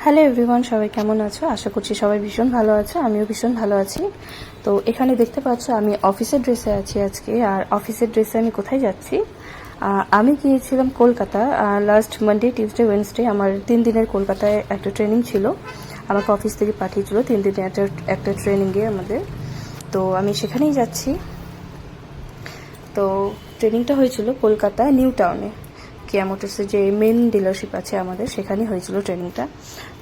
Hello everyone, সবাই কেমন আছো? আশা করছি সবাই ভীষণ ভালো আছো, আমিও ভীষণ ভালো আছি। তো এখানে দেখতে পাচ্ছ আমি অফিসের ড্রেসে আছি আজকে। আর অফিসের ড্রেসে আমি কোথায় যাচ্ছি? আমি গিয়েছিলাম Kolkata. Last Monday, Tuesday, Wednesday আমার 3 দিনের কলকাতায় একটা ট্রেনিং ছিল। আমাকে অফিস থেকে পাঠিয়েছিল 3 দিনের একটা ট্রেনিংয়ে আমাদের। তো আমি সেখানেই যাচ্ছি। তো ট্রেনিংটা হয়েছিল কলকাতা নিউ টাউনে, কিয়া মোটরসের যে মেন ডিলারশিপ আছে আমাদের, সেখানেই হয়েছিল ট্রেনিংটা।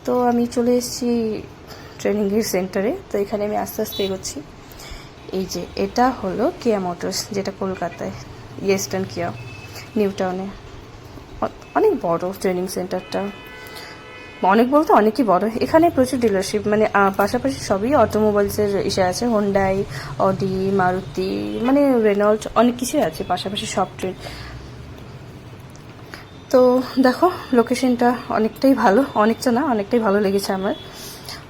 তো আমি চলে এসেছি ট্রেনিংয়ের সেন্টারে। তো এখানে আমি আস্তে আস্তে এগোচ্ছি। এই যে এটা হলো কিয়া মোটরস, যেটা কলকাতায়, ইয়েস্টার্ন কিয়া নিউ টাউনে। অনেক বড় ট্রেনিং সেন্টারটা, অনেক বলতে অনেকই বড়। এখানে প্রচুর ডিলারশিপ, মানে পাশাপাশি সবই অটোমোবাইলসের ইসে আছে, হোন্ডাই, অডি, মারুতি, মানে রেনল্ট, অনেক কিছুই আছে পাশাপাশি সব ট্রেন। তো দেখো লোকেশনটা অনেকটাই ভালো, অনেকটা না অনেকটাই ভালো লেগেছে আমার।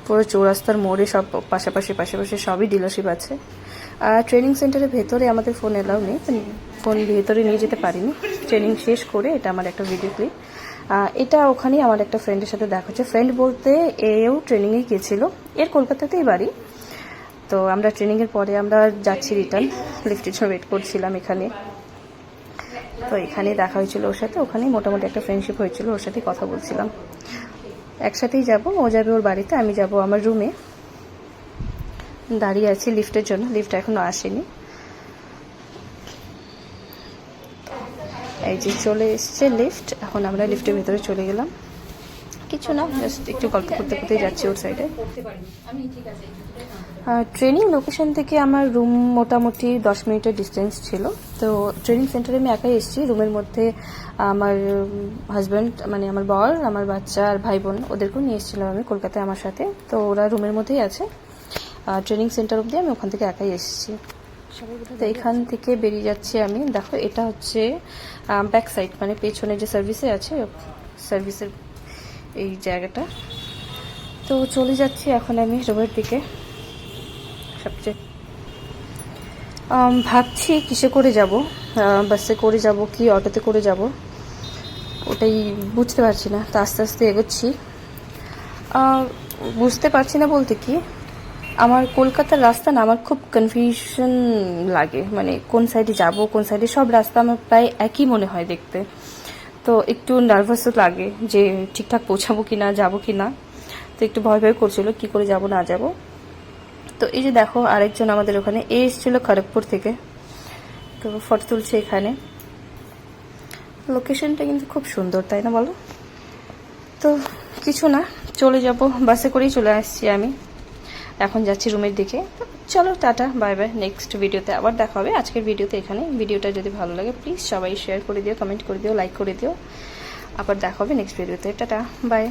পুরো চৌরাস্তার মোড়ে সব পাশাপাশি সবই ডিলারশিপ আছে। ট্রেনিং সেন্টারের ভেতরে আমাদের ফোন এলাও নেই, ফোন ভেতরে নিয়ে যেতে পারিনি। ট্রেনিং শেষ করে এটা আমার একটা ভিডিও ক্লিপ। এটা ওখানেই আমার একটা ফ্রেন্ডের সাথে দেখা হচ্ছে। ফ্রেন্ড বলতে এও ট্রেনিংয়ে গিয়েছিল, এর কলকাতাতেই বাড়ি। তো আমরা ট্রেনিংয়ের পরে আমরা যাচ্ছি রিটার্ন, লিফটের জন্য ওয়েট করছিলাম এখানে। তো এখানেই দেখা হয়েছিল ওর সাথে, ওখানেই মোটামুটি একটা ফ্রেন্ডশিপ হয়েছিল, ওর সাথেই কথা বলছিলাম। একসাথেই যাব, ও যাবে ওর বাড়িতে, আমি যাব আমার রুমে। দাঁড়িয়ে আছি লিফটের জন্য, লিফট এখনো আসেনি। এই যে চলে এসছে লিফট, এখন আমরা লিফটের ভিতরে চলে গেলাম। কিছু না, জাস্ট একটু গল্প করতে করতেই যাচ্ছি ওর সাইডে। ট্রেনিং লোকেশন থেকে আমার রুম মোটামুটি 10 মিনিটের ডিস্টেন্স ছিল। তো ট্রেনিং সেন্টারে আমি একাই এসেছি। রুমের মধ্যে আমার হাজব্যান্ড, মানে আমার বর, আমার বাচ্চা আর ভাই বোন, ওদেরকেও নিয়ে এসেছিলাম আমি কলকাতায় আমার সাথে। তো ওরা রুমের মধ্যেই আছে। ট্রেনিং সেন্টার অবধি আমি ওখান থেকে একাই এসেছি। তো এখান থেকে বেরিয়ে যাচ্ছি আমি। দেখো এটা হচ্ছে ব্যাক সাইড, মানে পেছনে যে সার্ভিসে আছে, সার্ভিসের এই জায়গাটা। তো চলে যাচ্ছি এখন আমি রুমের দিকে। সবচেয়ে ভাবছি কিসে করে যাব, বাসে করে যাব কি অটোতে করে যাব, ওটাই বুঝতে পারছি না। তো আস্তে আস্তে এগোচ্ছি। বুঝতে পারছি না বলতে কি, আমার কলকাতার রাস্তা না আমার খুব কনফিউশন লাগে, মানে কোন সাইডে যাব কোন সাইডে, সব রাস্তা আমার প্রায় একই মনে হয় দেখতে। তো একটু নার্ভাসও লাগে যে ঠিকঠাক পৌঁছাবো কি না, যাবো কি না। তো একটু ভয় ভয় করছিল কি করে যাব না যাব। তো এই যে দেখো আরেকজন আমাদের ওখানে এসেছিল খড়গপুর থেকে, তো ফটো তুলছে এখানে। লোকেশনটা কিন্তু খুব সুন্দর, তাই না বলো? তো কিছু না, চলে যাব, বাসে করেই চলে আসছি আমি। এখন যাচ্ছি রুমের দিকে। চলো টাটা, বাই বাই। নেক্সট ভিডিওতে আবার দেখা হবে। আজকের ভিডিওতে এখানে। ভিডিওটা যদি ভালো লাগে প্লিজ সবাই শেয়ার করে দিও, কমেন্ট করে দিও, লাইক করে দিও। আবার দেখা হবে নেক্সট ভিডিওতে। Tata, by.